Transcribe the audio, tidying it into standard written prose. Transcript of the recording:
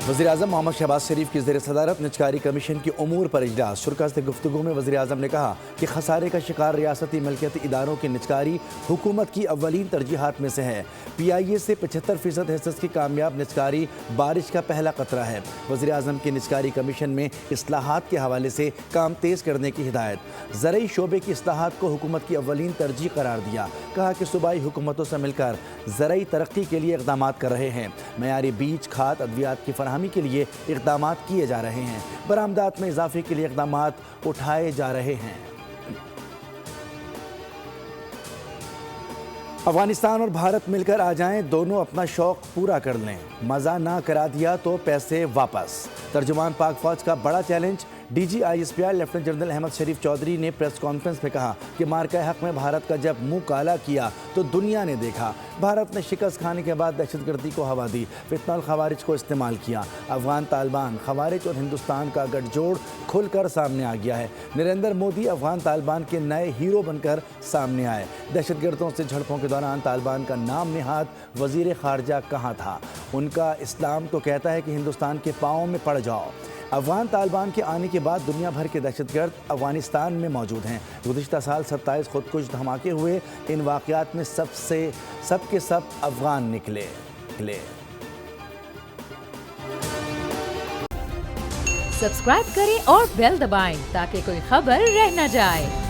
वज़ीर-ए-आज़म मोहम्मद शहबाज शरीफ की ज़ेर सदारत निजकारी कमीशन की उमूर पर इजलास। शुरा से गुफ्तगू में वज़ीर-ए-आज़म ने कहा कि खसारे का शिकार रियासती मिल्कियती इदारों की निजकारी हुकूमत की अव्वलीन तरजीहात में से है। PIA से 75% हिस्स की कामयाब निजकारी बारिश का पहला कतरा है। वज़ीर-ए-आज़म की निजकारी कमीशन में इस्लाहात के हवाले से काम तेज़ करने की हिदायत। ज़रई शोबे की इस्लाहात को हुकूमत की अव्वलीन तरजीह करार दिया। कहा कि सूबाई हुकूमतों से मिलकर ज़रई तरक्की के लिए इक़दाम कर रहे हैं। मयारी बीज, खाद, अद्वियात की फराहमी के लिए इक़दाम किए जा रहे हैं। बरामदात में इजाफे के लिए इक़दाम उठाए जा रहे हैं। अफगानिस्तान और भारत मिलकर आ जाएं, दोनों अपना शौक पूरा कर लें। मज़ा ना करा दिया तो पैसे वापस। तर्जुमान पाक फौज का बड़ा challenge. DG ISPR lieutenant general Ahmed Sharif Chaudhry ने प्रेस कॉन्फ्रेंस में कहा कि मार्का हक में भारत का जब मुंह काला किया तो दुनिया ने देखा। भारत ने शिकस्त खाने के बाद दहशतगर्दी को हवा दी, फितना और खवारिज को इस्तेमाल किया। अफगान तालिबान, खवारिज और हिंदुस्तान का गठजोड़ खुलकर सामने आ गया है। नरेंद्र मोदी अफगान तालिबान के नए हीरो बनकर सामने आए। दहशतगर्दों से झड़पों के दौरान तालिबान का नाम निहाद वज़ीर ख़ारजा कहाँ था? उनका इस्लाम तो कहता है कि हिंदुस्तान के पाँव में पड़ जाओ। अफगान तालिबान के आने के बाद दुनिया भर के दहशतगर्द अफगानिस्तान में मौजूद हैं। गुज़िश्ता साल 27 खुदकुश धमाके हुए। इन वाक़यात में सब के सब अफगान निकले। सब्सक्राइब करें और बेल दबाएं ताकि कोई खबर रह न जाए।